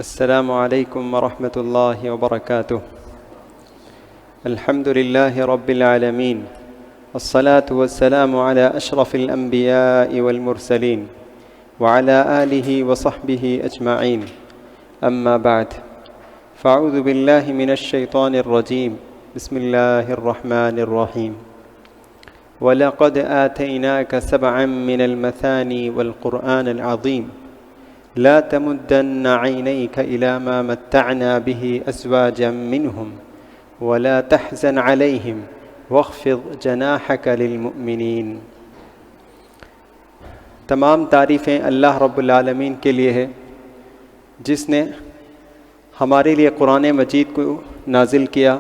السلام عليكم ورحمة الله وبركاته. الحمد لله رب العالمين، والصلاة والسلام على أشرف الأنبياء والمرسلين وعلى آله وصحبه أجمعين. أما بعد، فأعوذ بالله من الشيطان الرجيم. بسم الله الرحمن الرحيم. وَلَقَدْ آتَيْنَاكَ سَبْعًا مِّنَ الْمَثَانِي وَالْقُرْآنِ الْعَظِيمِ لا تمدن عينيك إلى ما متعنا به أزواجا منهم ولا تحزن عليهم واخفض جناحك للمؤمنين. تمام تعریفیں اللہ رب العالمین کے لیے ہے، جس نے ہمارے لیے قرآن مجید کو نازل کیا.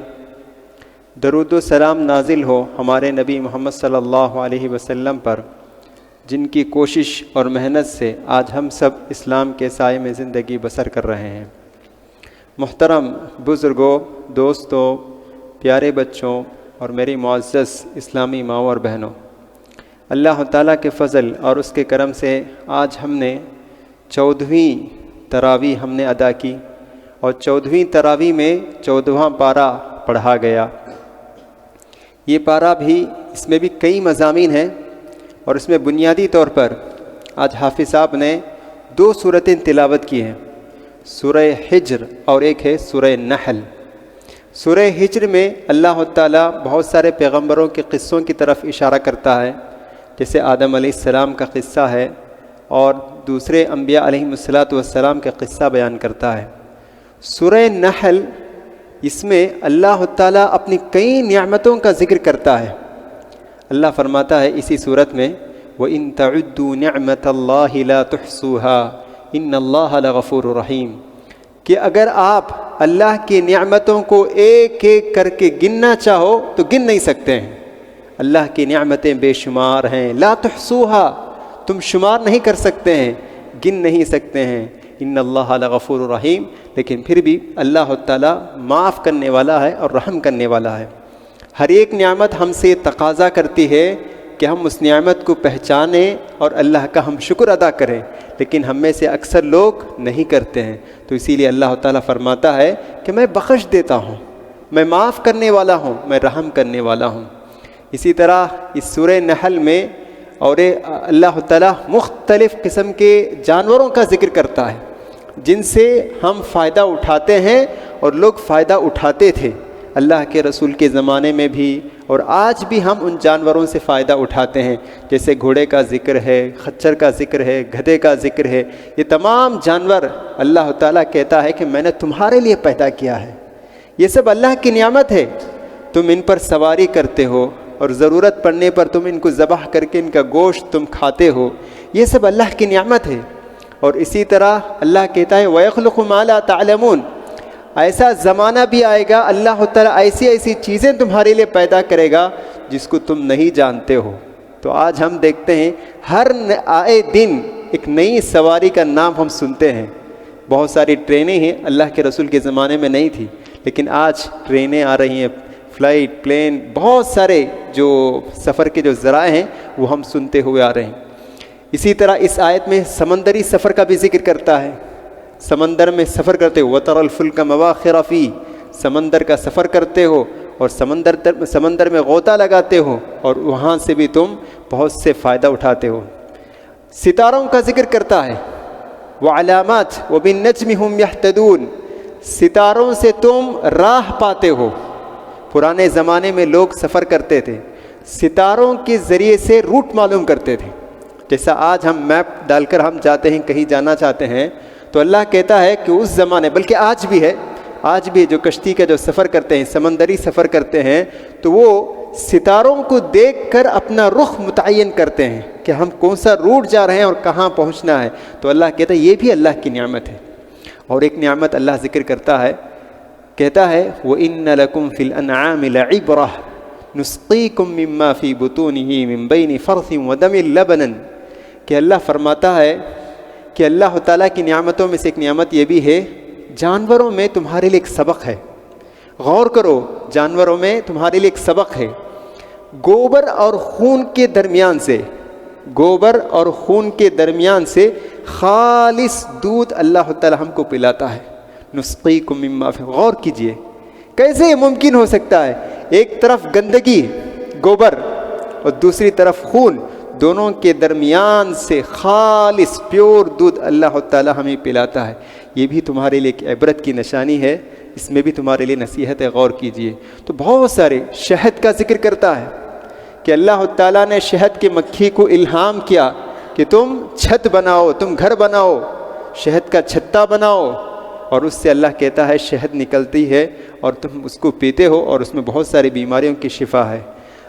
درود و سلام نازل ہو ہمارے نبی محمد صلی اللہ علیہ وسلم پر، جن کی کوشش اور محنت سے آج ہم سب اسلام کے سائے میں زندگی بسر کر رہے ہیں. محترم بزرگوں، دوستوں، پیارے بچوں اور میری معزز اسلامی ماؤں اور بہنوں، اللہ تعالیٰ کے فضل اور اس کے کرم سے آج ہم نے 14ویں تراویح ہم نے ادا کی، اور 14ویں تراویح میں 14واں پارہ پڑھا گیا. یہ پارہ بھی، اس میں بھی کئی مضامین ہیں، اور اس میں بنیادی طور پر آج حافظ صاحب نے 2 سورتیں تلاوت کی ہیں، سورہ حجر اور ایک ہے سورہ نحل. سورہ حجر میں اللہ تعالیٰ بہت سارے پیغمبروں کے قصوں کی طرف اشارہ کرتا ہے، جیسے آدم علیہ السلام کا قصہ ہے، اور دوسرے انبیاء علیہم السلام کا قصہ بیان کرتا ہے. سورہ نحل، اس میں اللہ تعالیٰ اپنی کئی نعمتوں کا ذکر کرتا ہے. اللہ فرماتا ہے اسی صورت میں، وَإِن تَعُدُّوا نِعْمَةَ اللَّهِ لَا تُحْصُوهَا إِنَّ اللَّهَ لَغَفُورٌ رَحِيمٌ، کہ اگر آپ اللہ کی نعمتوں کو ایک ایک کر کے گننا چاہو تو گن نہیں سکتے ہیں. اللہ کی نعمتیں بے شمار ہیں، لا تحصوها، تم شمار نہیں کر سکتے ہیں، گن نہیں سکتے ہیں. ان اللہ لغفور رحیم، لیکن پھر بھی اللہ تعالیٰ معاف کرنے والا ہے اور رحم کرنے والا ہے. ہر ایک نعمت ہم سے تقاضا کرتی ہے کہ ہم اس نعمت کو پہچانیں اور اللہ کا ہم شکر ادا کریں، لیکن ہم میں سے اکثر لوگ نہیں کرتے ہیں. تو اسی لیے اللہ تعالیٰ فرماتا ہے کہ میں بخش دیتا ہوں، میں معاف کرنے والا ہوں، میں رحم کرنے والا ہوں. اسی طرح اس سورہ نحل میں اور اللہ تعالیٰ مختلف قسم کے جانوروں کا ذکر کرتا ہے، جن سے ہم فائدہ اٹھاتے ہیں اور لوگ فائدہ اٹھاتے تھے اللہ کے رسول کے زمانے میں بھی، اور آج بھی ہم ان جانوروں سے فائدہ اٹھاتے ہیں. جیسے گھوڑے کا ذکر ہے، خچر کا ذکر ہے، گدھے کا ذکر ہے. یہ تمام جانور اللہ تعالیٰ کہتا ہے کہ میں نے تمہارے لیے پیدا کیا ہے. یہ سب اللہ کی نعمت ہے. تم ان پر سواری کرتے ہو، اور ضرورت پڑنے پر تم ان کو ذبح کر کے ان کا گوشت تم کھاتے ہو. یہ سب اللہ کی نعمت ہے. اور اسی طرح اللہ کہتا ہے وَيَخْلُقُ مَا لَا تَعْلَمُونَ، ایسا زمانہ بھی آئے گا اللہ تعالیٰ ایسی چیزیں تمہارے لیے پیدا کرے گا جس کو تم نہیں جانتے ہو. تو آج ہم دیکھتے ہیں ہر آئے دن ایک نئی سواری کا نام ہم سنتے ہیں. بہت ساری ٹرینیں ہیں، اللہ کے رسول کے زمانے میں نہیں تھی، لیکن آج ٹرینیں آ رہی ہیں، فلائٹ، پلین، بہت سارے جو سفر کے جو ذرائع ہیں وہ ہم سنتے ہوئے آ رہے ہیں. اسی طرح اس آیت میں سمندری سفر کا بھی ذکر کرتا ہے. سمندر میں سفر کرتے ہو، وَتَرَى الْفُلْكَ مَوَاخِرَ فِيهِ، سمندر کا سفر کرتے ہو اور سمندر میں غوطہ لگاتے ہو، اور وہاں سے بھی تم بہت سے فائدہ اٹھاتے ہو. ستاروں کا ذکر کرتا ہے، وَعَلَامَاتٍ وَبِالنَّجْمِ هُمْ يَهْتَدُونَ، ستاروں سے تم راہ پاتے ہو. پرانے زمانے میں لوگ سفر کرتے تھے، ستاروں کے ذریعے سے روٹ معلوم کرتے تھے. جیسا آج ہم میپ ڈال کر ہم جاتے ہیں، کہیں جانا چاہتے ہیں، تو اللہ کہتا ہے کہ اس زمانے، بلکہ آج بھی ہے، آج بھی جو کشتی کا جو سفر کرتے ہیں، سمندری سفر کرتے ہیں، تو وہ ستاروں کو دیکھ کر اپنا رخ متعین کرتے ہیں کہ ہم کون سا روٹ جا رہے ہیں اور کہاں پہنچنا ہے. تو اللہ کہتا ہے یہ بھی اللہ کی نعمت ہے. اور ایک نعمت اللہ ذکر کرتا ہے، کہتا ہے وَإِنَّ لَكُمْ فِي الْأَنْعَامِ لَعِبْرَةً نُسْقِيكُم مِّمَّا فِي بُطُونِهِ مِن بَيْنِ فَرْثٍ وَدَمٍ لَبَنًا، کہ اللہ فرماتا ہے کہ اللہ تعالیٰ کی نعمتوں میں سے ایک نعمت یہ بھی ہے، جانوروں میں تمہارے لیے ایک سبق ہے. غور کرو، جانوروں میں تمہارے لیے ایک سبق ہے. گوبر اور خون کے درمیان سے، گوبر اور خون کے درمیان سے خالص دودھ اللہ تعالیٰ ہم کو پلاتا ہے. نسقیکم مما فی، غور کیجئے کیسے یہ ممکن ہو سکتا ہے؟ ایک طرف گندگی گوبر اور دوسری طرف خون، دونوں کے درمیان سے خالص پیور دودھ اللہ تعالی ہمیں پلاتا ہے۔ یہ بھی تمہارے لیے ایک عبرت کی نشانی ہے، اس میں بھی تمہارے لیے نصیحت ہے، غور کیجئے۔ تو بہت سارے شہد کا ذکر کرتا ہے کہ اللہ تعالیٰ نے شہد کی مکھی کو الہام کیا کہ تم چھت بناؤ، تم گھر بناؤ، شہد کا چھتا بناؤ، اور اس سے اللہ کہتا ہے شہد نکلتی ہے اور تم اس کو پیتے ہو اور اس میں بہت ساری بیماریوں کی شفا ہے۔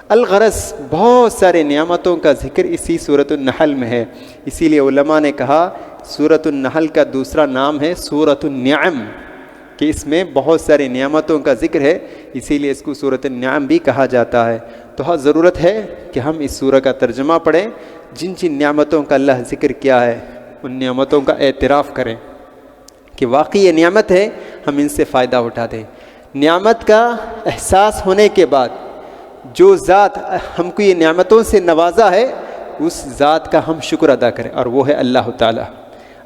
الغرض بہت سارے نعمتوں کا ذکر اسی سورۃ النحل میں ہے، اسی لیے علماء نے کہا سورۃ النحل کا دوسرا نام ہے سورۃ النعم، کہ اس میں بہت سارے نعمتوں کا ذکر ہے، اسی لیے اس کو سورۃ النعم بھی کہا جاتا ہے۔ تو ہاں ضرورت ہے کہ ہم اس سورہ کا ترجمہ پڑھیں، جن جن نعمتوں کا اللہ ذکر کیا ہے ان نعمتوں کا اعتراف کریں کہ واقعی یہ نعمت ہے، ہم ان سے فائدہ اٹھا دیں۔ نعمت کا احساس ہونے کے بعد جو ذات ہم کو یہ نعمتوں سے نوازا ہے اس ذات کا ہم شکر ادا کریں، اور وہ ہے اللہ تعالیٰ۔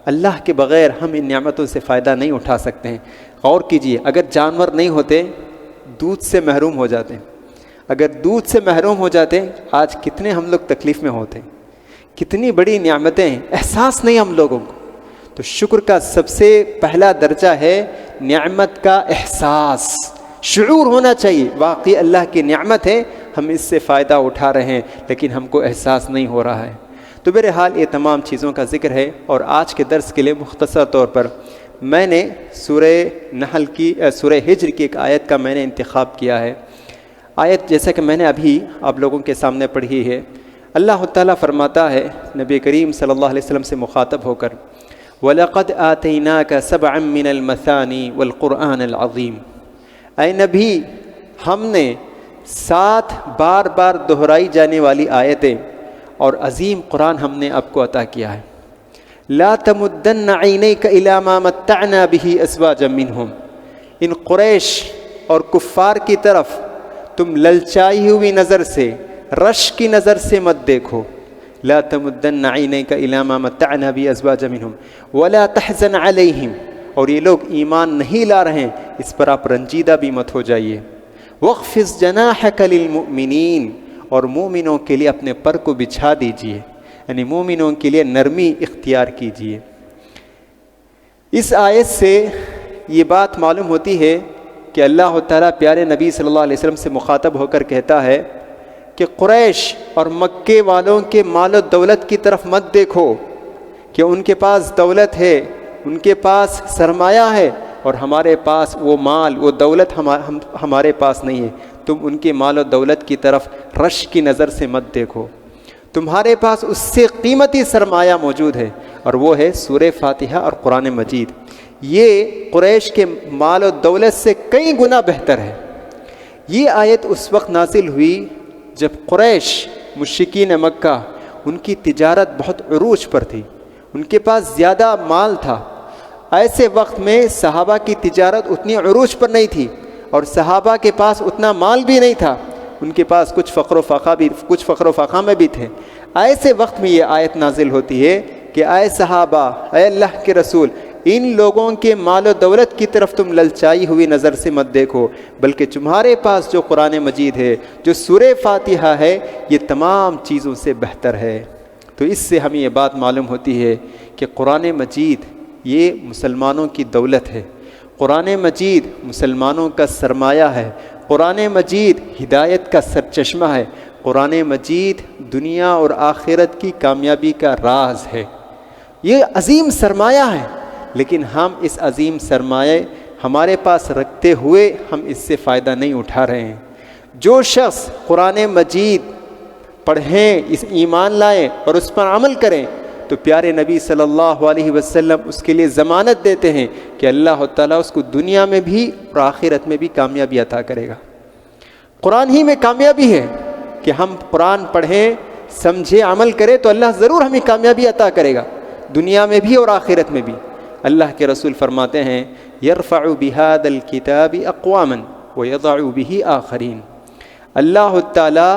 اللہ کے بغیر ہم ان نعمتوں سے فائدہ نہیں اٹھا سکتے ہیں۔ غور کیجئے، اگر جانور نہیں ہوتے دودھ سے محروم ہو جاتے ہیں، اگر دودھ سے محروم ہو جاتے ہیں آج کتنے ہم لوگ تکلیف میں ہوتے ہیں، کتنی بڑی نعمتیں ہیں، احساس نہیں ہم لوگوں کو۔ تو شکر کا سب سے پہلا درجہ ہے نعمت کا احساس، شعور ہونا چاہیے واقعی اللہ کی نعمت ہے، ہم اس سے فائدہ اٹھا رہے ہیں لیکن ہم کو احساس نہیں ہو رہا ہے۔ تو بہرحال یہ تمام چیزوں کا ذکر ہے، اور آج کے درس کے لیے مختصر طور پر میں نے سورہ نحل کی سورہ ہجر کی ایک آیت کا میں نے انتخاب کیا ہے۔ آیت جیسا کہ میں نے ابھی آپ لوگوں کے سامنے پڑھی ہے، اللہ تعالیٰ فرماتا ہے نبی کریم صلی اللہ علیہ وسلم سے مخاطب ہو کر، وَلَقَدْ آتَيْنَاكَ سَبْعًا مِّنَ الْمَثَانِي وَالْقُرْآنَ الْعَظِيمِ، اے نبی ہم نے 7 بار بار دہرائی جانے والی آیتیں اور عظیم قرآن ہم نے آپ کو عطا کیا ہے۔ لا تمدن عینیک الی ما متعنا به ازواجا منہم، ان قریش اور کفار کی طرف تم للچائی ہوئی نظر سے، رش کی نظر سے مت دیکھو۔ لا تمدن عینیک الی ما متعنا به ازواجا منہم ولا تحزن علیہم، اور یہ لوگ ایمان نہیں لا رہے ہیں اس پر آپ رنجیدہ بھی مت ہو جائیے۔ واخفض جناحک للمؤمنین، اور مومنوں کے لیے اپنے پر کو بچھا دیجئے، یعنی مومنوں کے لیے نرمی اختیار کیجئے۔ اس آیت سے یہ بات معلوم ہوتی ہے کہ اللہ تعالیٰ پیارے نبی صلی اللہ علیہ وسلم سے مخاطب ہو کر کہتا ہے کہ قریش اور مکے والوں کے مال و دولت کی طرف مت دیکھو کہ ان کے پاس دولت ہے، ان کے پاس سرمایہ ہے، اور ہمارے پاس وہ مال وہ دولت ہمارے پاس نہیں ہے۔ تم ان کے مال و دولت کی طرف رش کی نظر سے مت دیکھو، تمہارے پاس اس سے قیمتی سرمایہ موجود ہے، اور وہ ہے سورہ فاتحہ اور قرآن مجید۔ یہ قریش کے مال و دولت سے کئی گنا بہتر ہے۔ یہ آیت اس وقت نازل ہوئی جب قریش مشرکین مکہ ان کی تجارت بہت عروج پر تھی، ان کے پاس زیادہ مال تھا۔ ایسے وقت میں صحابہ کی تجارت اتنی عروج پر نہیں تھی، اور صحابہ کے پاس اتنا مال بھی نہیں تھا، ان کے پاس کچھ فقر و فاقہ بھی تھے۔ ایسے وقت میں یہ آیت نازل ہوتی ہے کہ اے صحابہ، اے اللہ کے رسول، ان لوگوں کے مال و دولت کی طرف تم للچائی ہوئی نظر سے مت دیکھو، بلکہ تمہارے پاس جو قرآن مجید ہے، جو سورہ فاتحہ ہے، یہ تمام چیزوں سے بہتر ہے۔ تو اس سے ہمیں یہ بات معلوم ہوتی ہے کہ قرآن مجید یہ مسلمانوں کی دولت ہے، قرآن مجید مسلمانوں کا سرمایہ ہے، قرآن مجید ہدایت کا سرچشمہ ہے، قرآن مجید دنیا اور آخرت کی کامیابی کا راز ہے۔ یہ عظیم سرمایہ ہے، لیکن ہم اس عظیم سرمایہ ہمارے پاس رکھتے ہوئے ہم اس سے فائدہ نہیں اٹھا رہے ہیں۔ جو شخص قرآن مجید پڑھیں، اس ایمان لائیں اور اس پر عمل کریں، تو پیارے نبی صلی اللہ علیہ وسلم اس کے لیے ضمانت دیتے ہیں کہ اللہ تعالیٰ اس کو دنیا میں بھی اور آخرت میں بھی کامیابی عطا کرے گا۔ قرآن ہی میں کامیابی ہے کہ ہم قرآن پڑھیں، سمجھیں، عمل کریں تو اللہ ضرور ہمیں کامیابی عطا کرے گا، دنیا میں بھی اور آخرت میں بھی۔ اللہ کے رسول فرماتے ہیں یرفع بہذا الکتاب اقواما ویضع بہ آخرین، اللہ تعالیٰ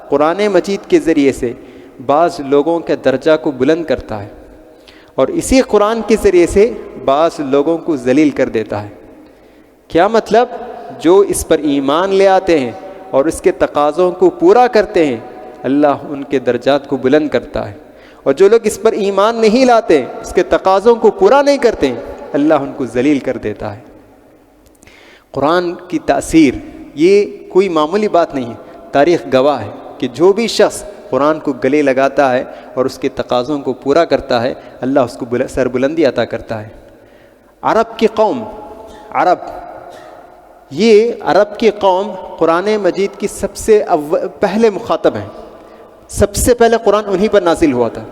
قرآن مجید کے ذریعے سے بعض لوگوں کے درجہ کو بلند کرتا ہے، اور اسی قرآن کے ذریعے سے بعض لوگوں کو ذلیل کر دیتا ہے۔ کیا مطلب؟ جو اس پر ایمان لے آتے ہیں اور اس کے تقاضوں کو پورا کرتے ہیں، اللہ ان کے درجات کو بلند کرتا ہے، اور جو لوگ اس پر ایمان نہیں لاتے، اس کے تقاضوں کو پورا نہیں کرتے، اللہ ان کو ذلیل کر دیتا ہے۔ قرآن کی تاثیر یہ کوئی معمولی بات نہیں ہے، تاریخ گواہ ہے کہ جو بھی شخص قرآن کو گلے لگاتا ہے اور اس کے تقاضوں کو پورا کرتا ہے، اللہ اس کو سربلندی عطا کرتا ہے۔ عرب کی قوم، عرب کی قوم قرآن مجید کی سب سے پہلے مخاطب ہیں، سب سے پہلے قرآن انہی پر نازل ہوا تھا،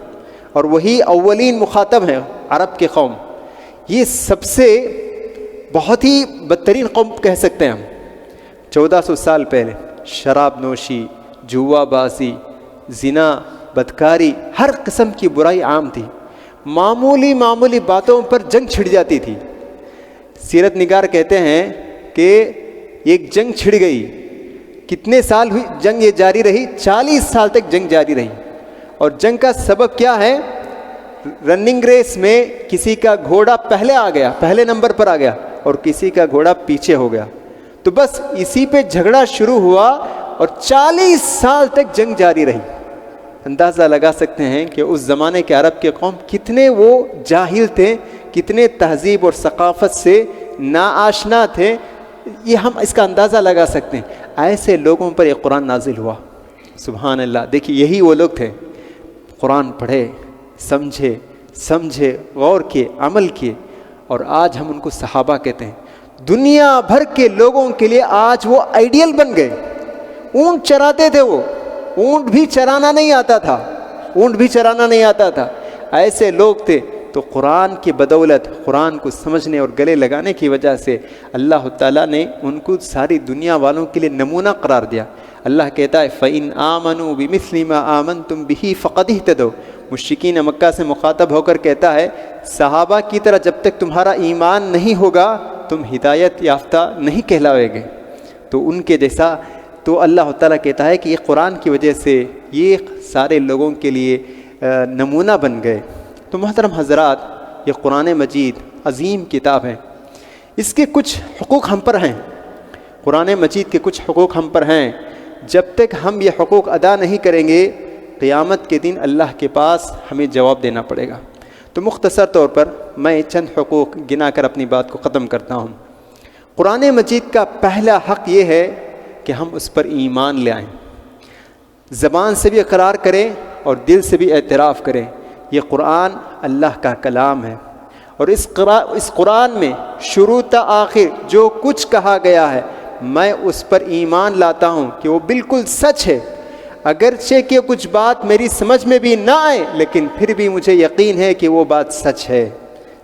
اور وہی اولین مخاطب ہیں عرب کی قوم۔ یہ سب سے بہت ہی بدترین قوم کہہ سکتے ہیں ہم۔ 1400 سال پہلے شراب نوشی، جوا بازی، زنا، بدکاری، ہر قسم کی برائی عام تھی، معمولی باتوں پر جنگ چھڑ جاتی تھی۔ سیرت نگار کہتے ہیں کہ ایک جنگ چھڑ گئی، کتنے سال ہوئی جنگ یہ جاری رہی؟ 40 سال تک جنگ جاری رہی، اور جنگ کا سبب کیا ہے؟ رننگ ریس میں کسی کا گھوڑا پہلے آ گیا، پہلے نمبر پر آ گیا، اور کسی کا گھوڑا پیچھے ہو گیا، تو بس اسی پہ جھگڑا شروع ہوا اور 40 سال تک جنگ جاری رہی۔ اندازہ لگا سکتے ہیں کہ اس زمانے کے عرب کے قوم کتنے وہ جاہل تھے، کتنے تہذیب اور ثقافت سے ناآشنا تھے، یہ ہم اس کا اندازہ لگا سکتے ہیں۔ ایسے لوگوں پر یہ قرآن نازل ہوا، سبحان اللہ۔ دیکھیے یہی وہ لوگ تھے، قرآن پڑھے، سمجھے، غور کیے، عمل کیے، اور آج ہم ان کو صحابہ کہتے ہیں۔ دنیا بھر کے لوگوں کے لیے آج وہ آئیڈیل بن گئے۔ اونٹ چراتے تھے، وہ اونٹ بھی چرانا نہیں آتا تھا، ایسے لوگ تھے۔ تو قرآن کی بدولت، قرآن کو سمجھنے اور گلے لگانے کی وجہ سے اللہ تعالیٰ نے ان کو ساری دنیا والوں کے لیے نمونہ قرار دیا۔ اللہ کہتا ہے فَإِنْ آمَنُوا بِمِثْلِ مَا آمَنْتُمْ بِهِ فَقَدِ اهْتَدَوْا۔ مشرکین مکہ سے مخاطب ہو کر کہتا ہے صحابہ کی طرح جب تک تمہارا ایمان نہیں ہوگا تم ہدایت یافتہ نہیں کہلاوے گے۔ تو ان کے جیسا تو اللہ تعالیٰ کہتا ہے کہ یہ قرآن کی وجہ سے یہ سارے لوگوں کے لیے نمونہ بن گئے۔ تو محترم حضرات، یہ قرآن مجید عظیم کتاب ہے، اس کے کچھ حقوق ہم پر ہیں، قرآن مجید کے کچھ حقوق ہم پر ہیں۔ جب تک ہم یہ حقوق ادا نہیں کریں گے، قیامت کے دن اللہ کے پاس ہمیں جواب دینا پڑے گا۔ تو مختصر طور پر میں چند حقوق گنا کر اپنی بات کو ختم کرتا ہوں۔ قرآن مجید کا پہلا حق یہ ہے کہ ہم اس پر ایمان لے آئیں، زبان سے بھی اقرار کریں اور دل سے بھی اعتراف کریں یہ قرآن اللہ کا کلام ہے، اور اس قرآن میں شروع تا آخر جو کچھ کہا گیا ہے میں اس پر ایمان لاتا ہوں کہ وہ بالکل سچ ہے، اگرچہ کہ کچھ بات میری سمجھ میں بھی نہ آئے لیکن پھر بھی مجھے یقین ہے کہ وہ بات سچ ہے۔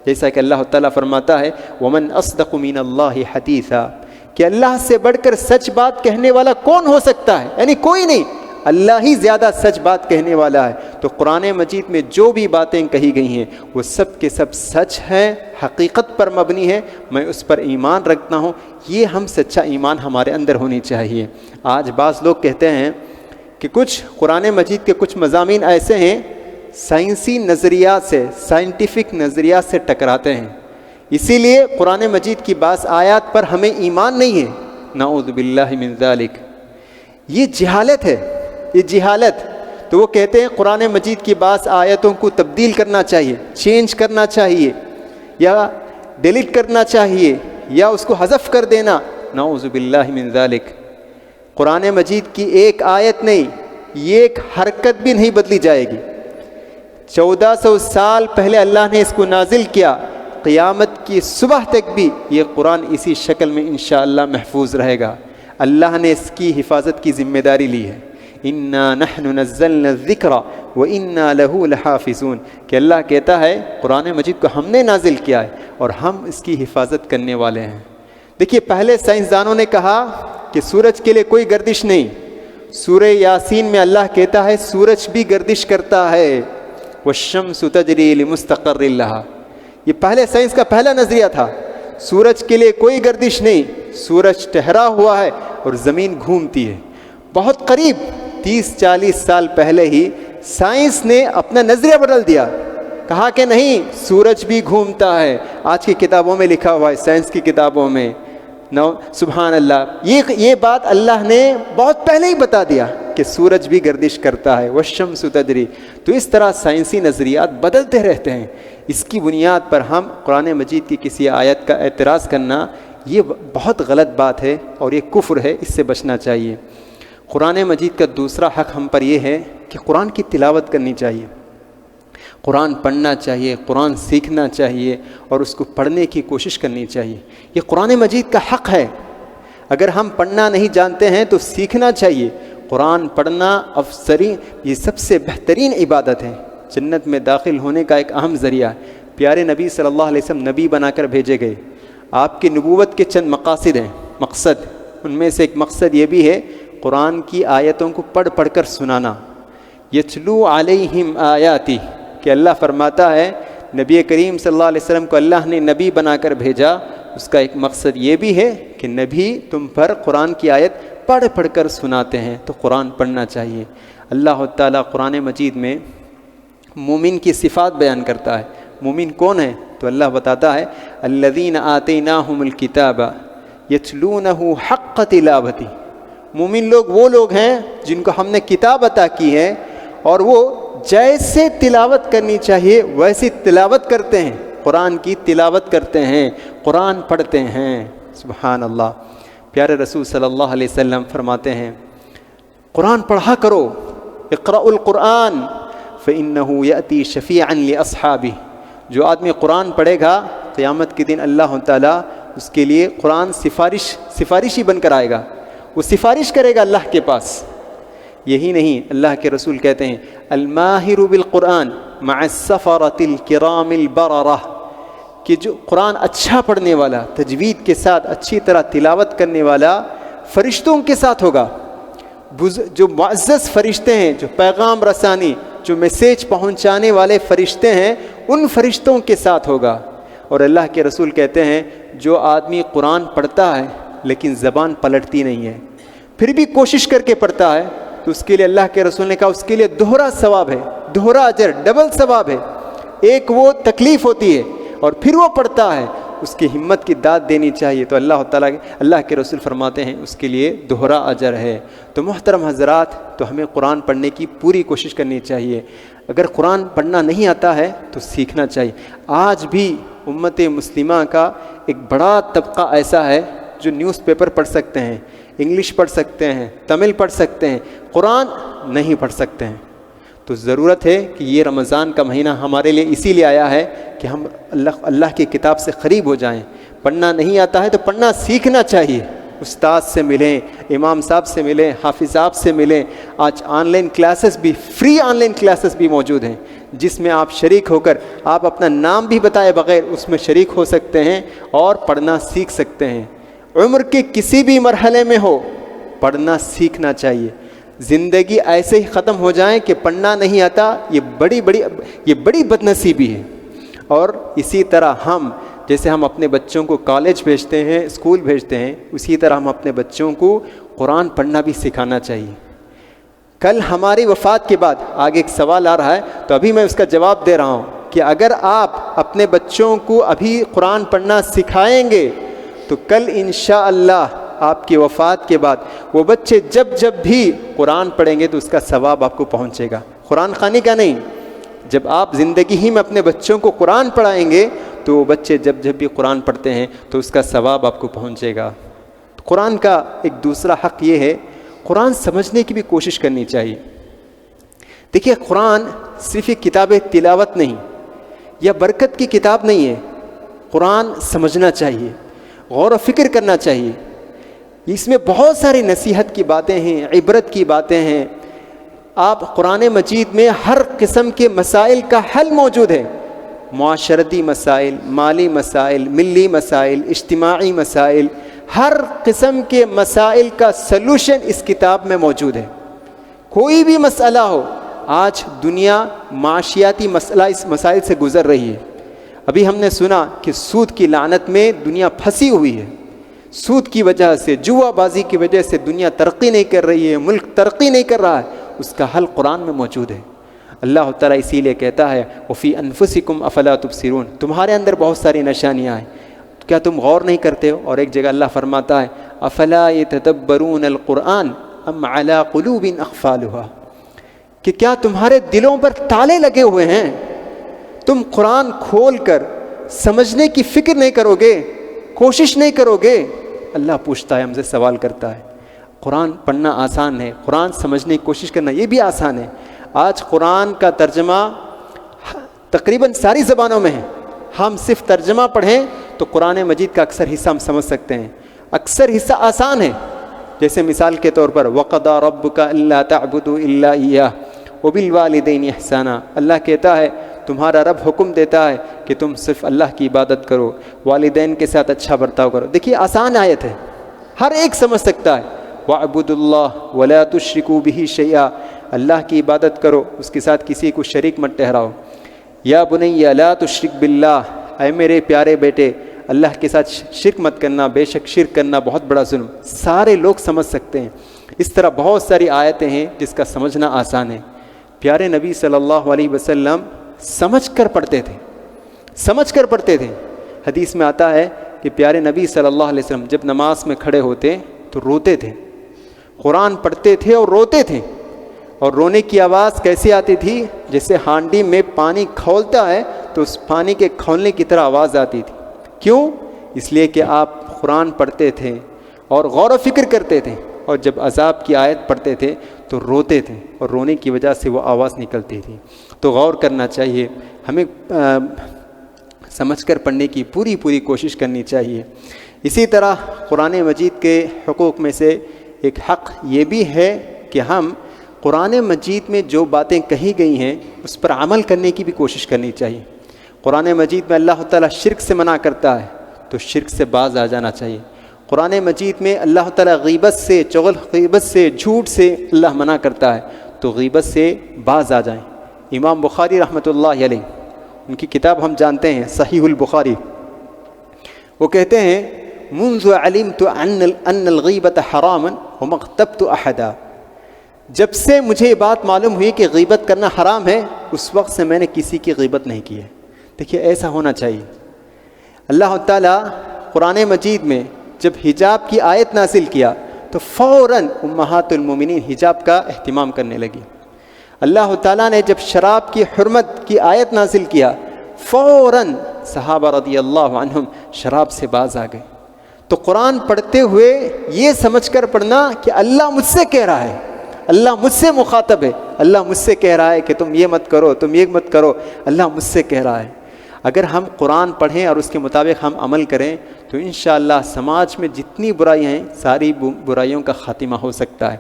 جیسا کہ اللہ تعالیٰ فرماتا ہے وَمَنْ أَصْدَقُ مِنَ اللَّهِ حَدِيثًا، کہ اللہ سے بڑھ کر سچ بات کہنے والا کون ہو سکتا ہے؟ یعنی کوئی نہیں، اللہ ہی زیادہ سچ بات کہنے والا ہے۔ تو قرآن مجید میں جو بھی باتیں کہی گئی ہیں وہ سب کے سب سچ ہیں، حقیقت پر مبنی ہے، میں اس پر ایمان رکھتا ہوں۔ یہ ہم سچا ایمان ہمارے اندر ہونی چاہیے۔ آج بعض لوگ کہتے ہیں کہ کچھ قرآن مجید کے کچھ مضامین ایسے ہیں سائنسی نظریات سے، سائنٹیفک نظریات سے ٹکراتے ہیں، اسی لیے قرآن مجید کی بعض آیات پر ہمیں ایمان نہیں ہے، نعوذ باللہ من ذالک۔ یہ جہالت ہے، یہ جہالت۔ تو وہ کہتے ہیں قرآن مجید کی بعض آیتوں کو تبدیل کرنا چاہیے، چینج کرنا چاہیے، یا ڈیلیٹ کرنا چاہیے، یا اس کو حذف کر دینا، نعوذ باللہ من ذالک۔ قرآن مجید کی ایک آیت نہیں، یہ ایک حرکت بھی نہیں بدلی جائے گی۔ 1400 سال پہلے اللہ نے اس کو نازل کیا، قیامت کی صبح تک بھی یہ قرآن اسی شکل میں انشاءاللہ محفوظ رہے گا۔ اللہ نے اس کی حفاظت کی ذمہ داری لی ہے۔ اِنَّا نَحْنُ نَزَّلْنَا الذِّكْرَ وَإِنَّا لَهُ لَحَافِظُونَ، کہ اللہ کہتا ہے قرآن مجید کو ہم نے نازل کیا ہے اور ہم اس کی حفاظت کرنے والے ہیں۔ دیکھیے پہلے سائنسدانوں نے کہا کہ سورج کے لیے کوئی گردش نہیں، سورہ یاسین میں اللہ کہتا ہے سورج بھی گردش کرتا ہے، وَالشَّمْسُ تَجْرِي لِمُسْتَقَرٍّ لَهَا۔ یہ پہلے سائنس کا پہلا نظریہ تھا، سورج کے لیے کوئی گردش نہیں، سورج ٹھہرا ہوا ہے اور زمین گھومتی ہے۔ بہت قریب 30-40 سال پہلے ہی سائنس نے اپنا نظریہ بدل دیا، کہا کہ نہیں، سورج بھی گھومتا ہے. آج کی کتابوں میں لکھا ہوا ہے، سائنس کی کتابوں میں. سبحان اللہ، یہ بات اللہ نے بہت پہلے ہی بتا دیا کہ سورج بھی گردش کرتا ہے. والشمس تجری. تو اس طرح سائنسی نظریات بدلتے رہتے ہیں. اس کی بنیاد پر ہم قرآن مجید کی کسی آیت کا اعتراض کرنا یہ بہت غلط بات ہے اور یہ کفر ہے، اس سے بچنا چاہیے. قرآن مجید کا دوسرا حق ہم پر یہ ہے کہ قرآن کی تلاوت کرنی چاہیے، قرآن پڑھنا چاہیے، قرآن سیکھنا چاہیے اور اس کو پڑھنے کی کوشش کرنی چاہیے. یہ قرآن مجید کا حق ہے. اگر ہم پڑھنا نہیں جانتے ہیں تو سیکھنا چاہیے. قرآن پڑھنا یہ سب سے بہترین عبادت ہے، جنت میں داخل ہونے کا ایک اہم ذریعہ ہے. پیارے نبی صلی اللہ علیہ وسلم نبی بنا کر بھیجے گئے. آپ کی نبوت کے چند مقاصد ہیں، ان میں سے ایک مقصد یہ بھی ہے قرآن کی آیتوں کو پڑھ پڑھ کر سنانا. یتلو علیہم آیاتی، کہ اللہ فرماتا ہے نبی کریم صلی اللہ علیہ وسلم کو اللہ نے نبی بنا کر بھیجا. اس کا ایک مقصد یہ بھی ہے کہ نبی تم پر قرآن کی آیت پڑھ پڑھ کر سناتے ہیں، تو قرآن پڑھنا چاہیے. اللہ تعالیٰ قرآن مجید میں مومن کی صفات بیان کرتا ہے. مومن کون ہے؟ تو اللہ بتاتا ہے الذین آتیناہم الکتاب یتلونہ حق تلاوتی. مومن لوگ وہ لوگ ہیں جن کو ہم نے کتاب عطا کی ہے اور وہ جیسے تلاوت کرنی چاہیے ویسی تلاوت کرتے ہیں. قرآن کی تلاوت کرتے ہیں، قرآن پڑھتے ہیں. سبحان اللہ. پیارے رسول صلی اللہ علیہ وسلم فرماتے ہیں قرآن پڑھا کرو. اقرأوا القرآن فإنه يأتي شفيعا لأصحابه. جو آدمی قرآن پڑھے گا قیامت کے دن اللہ تعالیٰ اس کے لیے قرآن سفارشی بن کر آئے گا. وہ سفارش کرے گا اللہ کے پاس. یہی نہیں، اللہ کے رسول کہتے ہیں الماہر بالقرآن مع السفرۃ الکرام البررہ، کہ جو قرآن اچھا پڑھنے والا، تجوید کے ساتھ اچھی طرح تلاوت کرنے والا فرشتوں کے ساتھ ہوگا. جو معزز فرشتے ہیں، جو پیغام رسانی، جو میسیج پہنچانے والے فرشتے ہیں، ان فرشتوں کے ساتھ ہوگا. اور اللہ کے رسول کہتے ہیں جو آدمی قرآن پڑھتا ہے لیکن زبان پلٹتی نہیں ہے، پھر بھی کوشش کر کے پڑھتا ہے، تو اس کے لیے اللہ کے رسول نے کہا اس کے لیے دوہرا ثواب ہے، دوہرا اجر، ڈبل ثواب ہے. ایک وہ تکلیف ہوتی ہے اور پھر وہ پڑھتا ہے، اس کی ہمت کی داد دینی چاہیے. تو اللہ کے رسول فرماتے ہیں اس کے لیے دوہرا اجر ہے. تو محترم حضرات، تو ہمیں قرآن پڑھنے کی پوری کوشش کرنی چاہیے. اگر قرآن پڑھنا نہیں آتا ہے تو سیکھنا چاہیے. آج بھی امت مسلمہ کا ایک بڑا طبقہ ایسا ہے جو نیوز پیپر پڑھ سکتے ہیں، انگلش پڑھ سکتے ہیں، تمل پڑھ سکتے ہیں، قرآن نہیں پڑھ سکتے ہیں. تو ضرورت ہے کہ یہ رمضان کا مہینہ ہمارے لیے اسی لیے آیا ہے کہ ہم اللہ کی کتاب سے قریب ہو جائیں. پڑھنا نہیں آتا ہے تو پڑھنا سیکھنا چاہیے. استاد سے ملیں، امام صاحب سے ملیں، حافظ صاحب سے ملیں. آج آن لائن کلاسز بھی، فری آن لائن کلاسز بھی موجود ہیں جس میں آپ شریک ہو کر آپ اپنا نام بھی بتائے بغیر اس میں شریک ہو سکتے ہیں اور پڑھنا سیکھ سکتے ہیں. عمر کے کسی بھی مرحلے میں ہو، پڑھنا سیکھنا چاہیے. زندگی ایسے ہی ختم ہو جائیں کہ پڑھنا نہیں آتا، یہ بڑی بدنصیبی ہے. اور اسی طرح جیسے ہم اپنے بچوں کو کالج بھیجتے ہیں، اسکول بھیجتے ہیں، اسی طرح ہم اپنے بچوں کو قرآن پڑھنا بھی سکھانا چاہیے. کل ہماری وفات کے بعد آگے ایک سوال آ رہا ہے تو ابھی میں اس کا جواب دے رہا ہوں کہ اگر آپ اپنے بچوں کو ابھی قرآن پڑھنا سکھائیں گے تو کل انشاءاللہ آپ کی وفات کے بعد وہ بچے جب بھی قرآن پڑھیں گے تو اس کا ثواب آپ کو پہنچے گا. قرآن خوانی کا نہیں، جب آپ زندگی ہی میں اپنے بچوں کو قرآن پڑھائیں گے تو وہ بچے جب بھی قرآن پڑھتے ہیں تو اس کا ثواب آپ کو پہنچے گا. قرآن کا ایک دوسرا حق یہ ہے قرآن سمجھنے کی بھی کوشش کرنی چاہیے. دیکھیے قرآن صرف ایک کتاب تلاوت نہیں یا برکت کی کتاب نہیں ہے. قرآن سمجھنا چاہیے، غور و فکر کرنا چاہیے. اس میں بہت ساری نصیحت کی باتیں ہیں، عبرت کی باتیں ہیں. آپ قرآن مجید میں ہر قسم کے مسائل کا حل موجود ہے. معاشرتی مسائل، مالی مسائل، ملی مسائل، اجتماعی مسائل، ہر قسم کے مسائل کا سلوشن اس کتاب میں موجود ہے. کوئی بھی مسئلہ ہو، آج دنیا معاشیاتی مسائل سے گزر رہی ہے. ابھی ہم نے سنا کہ سود کی لعنت میں دنیا پھنسی ہوئی ہے. سود کی وجہ سے، جوا بازی کی وجہ سے دنیا ترقی نہیں کر رہی ہے، ملک ترقی نہیں کر رہا ہے. اس کا حل قرآن میں موجود ہے. اللہ تعالیٰ اسی لیے کہتا ہے وفی انفسکم افلا تبصرون، تمہارے اندر بہت ساری نشانیاں ہیں، کیا تم غور نہیں کرتے ہو؟ اور ایک جگہ اللہ فرماتا ہے افلا یتدبرون القرآن ام علی قلوب اقفالها، کہ کیا تمہارے دلوں پر تالے لگے ہوئے ہیں؟ تم قرآن کھول کر سمجھنے کی فکر نہیں کرو گے، کوشش نہیں کرو گے؟ اللہ پوچھتا ہے، ہم سے سوال کرتا ہے۔ قرآن پڑھنا آسان ہے، قرآن سمجھنے کی کوشش کرنا یہ بھی آسان ہے۔ آج قرآن کا ترجمہ تقریباً ساری زبانوں میں ہے، ہم صرف ترجمہ پڑھیں تو قرآن مجید کا اکثر حصہ ہم سمجھ سکتے ہیں، اکثر حصہ آسان ہے۔ جیسے مثال کے طور پر وَقَضَىٰ رَبُّكَ أَلَّا تَعْبُدُوا إِلَّا إِيَّاهُ وَبِالْوَالِدَيْنِ إِحْسَانًا، اللہ کہتا ہے تمہارا رب حکم دیتا ہے کہ تم صرف اللہ کی عبادت کرو، والدین کے ساتھ اچھا برتاؤ کرو۔ دیکھیے آسان آیت ہے، ہر ایک سمجھ سکتا ہے۔ وَاعْبُدُوا اللَّهَ وَلَا تُشْرِكُوا بِهِ شَيْئًا، اللہ کی عبادت کرو، اس کے ساتھ کسی کو شریک مت ٹھہراؤ۔ یا بنی لا تشرک باللہ، اے میرے پیارے بیٹے اللہ کے ساتھ شرک مت کرنا، بے شک شرک کرنا بہت بڑا ظلم۔ سارے لوگ سمجھ سکتے ہیں۔ اس طرح بہت ساری آیتیں ہیں جس کا سمجھنا آسان ہے۔ پیارے نبی صلی اللہ علیہ وسلم سمجھ کر پڑھتے تھے، سمجھ کر پڑھتے تھے۔ حدیث میں آتا ہے کہ پیارے نبی صلی اللہ علیہ وسلم جب نماز میں کھڑے ہوتے تو روتے تھے، قرآن پڑھتے تھے اور روتے تھے۔ اور رونے کی آواز کیسی آتی تھی؟ جیسے ہانڈی میں پانی کھولتا ہے تو اس پانی کے کھولنے کی طرح آواز آتی تھی۔ کیوں؟ اس لیے کہ آپ قرآن پڑھتے تھے اور غور و فکر کرتے تھے، اور جب عذاب کی آیت پڑھتے تھے تو روتے تھے، اور رونے کی وجہ سے وہ آواز نکلتی تھی۔ تو غور کرنا چاہیے، ہمیں سمجھ کر پڑھنے کی پوری کوشش کرنی چاہیے۔ اسی طرح قرآن مجید کے حقوق میں سے ایک حق یہ بھی ہے کہ ہم قرآن مجید میں جو باتیں کہی گئی ہیں اس پر عمل کرنے کی بھی کوشش کرنی چاہیے۔ قرآن مجید میں اللہ تعالیٰ شرک سے منع کرتا ہے تو شرک سے باز آ جانا چاہیے۔ قرآن مجید میں اللہ تعالیٰ غیبت سے، چغل غیبت سے، جھوٹ سے اللہ منع کرتا ہے تو غیبت سے باز آ جائیں۔ امام بخاری رحمۃ اللہ علیہ، ان کی کتاب ہم جانتے ہیں صحیح البخاری، وہ کہتے ہیں منذ علمت ان الغیبت حرام وما اغتبت احدا، جب سے مجھے یہ بات معلوم ہوئی کہ غیبت کرنا حرام ہے اس وقت سے میں نے کسی کی غیبت نہیں کی ہے۔ دیکھیے ایسا ہونا چاہیے۔ اللہ تعالیٰ قرآن مجید میں جب حجاب کی آیت نازل کیا تو فوراً امہات المومنین حجاب کا اہتمام کرنے لگی۔ اللہ تعالیٰ نے جب شراب کی حرمت کی آیت نازل کیا فوراً صحابہ رضی اللہ عنہم شراب سے باز آ گئے۔ تو قرآن پڑھتے ہوئے یہ سمجھ کر پڑھنا کہ اللہ مجھ سے کہہ رہا ہے، اللہ مجھ سے مخاطب ہے، اللہ مجھ سے کہہ رہا ہے کہ تم یہ مت کرو، تم یہ مت کرو، اللہ مجھ سے کہہ رہا ہے۔ اگر ہم قرآن پڑھیں اور اس کے مطابق ہم عمل کریں تو انشاءاللہ سماج میں جتنی برائیاں ہیں ساری برائیوں کا خاتمہ ہو سکتا ہے۔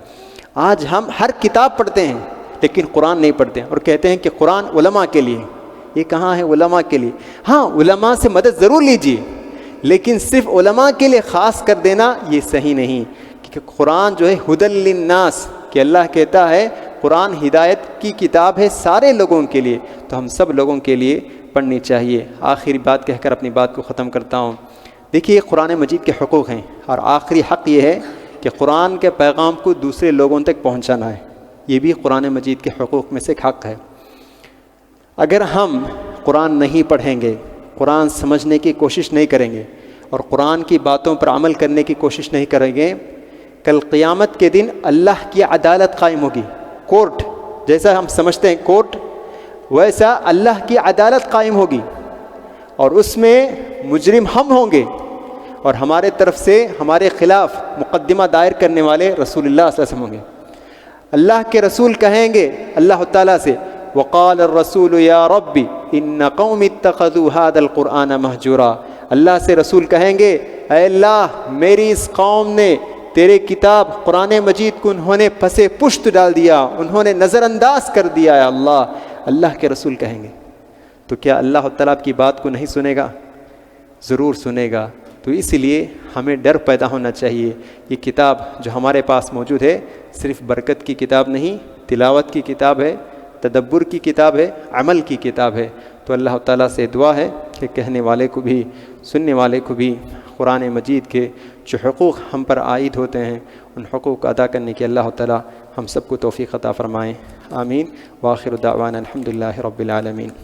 آج ہم ہر کتاب پڑھتے ہیں لیکن قرآن نہیں پڑھتے اور کہتے ہیں کہ قرآن علماء کے لیے۔ یہ کہاں ہے علماء کے لیے؟ ہاں علماء سے مدد ضرور لیجیے، لیکن صرف علماء کے لیے خاص کر دینا یہ صحیح نہیں، کیونکہ قرآن جو ہے ہدی للناس، کہ اللہ کہتا ہے قرآن ہدایت کی کتاب ہے سارے لوگوں کے لیے، تو ہم سب لوگوں کے لیے پڑھنی چاہیے۔ آخری بات کہہ کر اپنی بات کو ختم کرتا ہوں۔ دیکھیے قرآن مجید کے حقوق ہیں، اور آخری حق یہ ہے کہ قرآن کے پیغام کو دوسرے لوگوں تک پہنچانا ہے، یہ بھی قرآن مجید کے حقوق میں سے ایک حق ہے۔ اگر ہم قرآن نہیں پڑھیں گے، قرآن سمجھنے کی کوشش نہیں کریں گے اور قرآن کی باتوں پر عمل کرنے کی کوشش نہیں کریں گے، کل قیامت کے دن اللہ کی عدالت قائم ہوگی۔ کورٹ جیسا ہم سمجھتے ہیں کورٹ، ویسا اللہ کی عدالت قائم ہوگی، اور اس میں مجرم ہم ہوں گے، اور ہمارے طرف سے ہمارے خلاف مقدمہ دائر کرنے والے رسول اللہ صلی اللہ علیہ وسلم ہوں گے۔ اللہ کے رسول کہیں گے اللہ تعالیٰ سے وقال الرسول یا ربی ان قوم اتخذوا هذا القرآن مہجورا، اللہ سے رسول کہیں گے اے اللہ میری اس قوم نے تیرے کتاب قرآن مجید کو انہوں نے پسے پشت ڈال دیا، انہوں نے نظر انداز کر دیا ہے اللہ کے رسول کہیں گے۔ تو کیا اللہ تعالیٰ آپ کی بات کو نہیں سنے گا؟ ضرور سنے گا۔ تو اس لیے ہمیں ڈر پیدا ہونا چاہیے۔ یہ کتاب جو ہمارے پاس موجود ہے صرف برکت کی کتاب نہیں، تلاوت کی کتاب ہے، تدبر کی کتاب ہے، عمل کی کتاب ہے۔ تو اللہ تعالیٰ سے دعا ہے کہ کہنے والے کو بھی سننے والے کو بھی قرآن مجید کے جو حقوق ہم پر عائد ہوتے ہیں ان حقوق ادا کرنے کی اللہ تعالیٰ ہم سب کو توفیق عطا فرمائیں، آمین۔ وآخر دعوانا الحمدللہ رب العالمین۔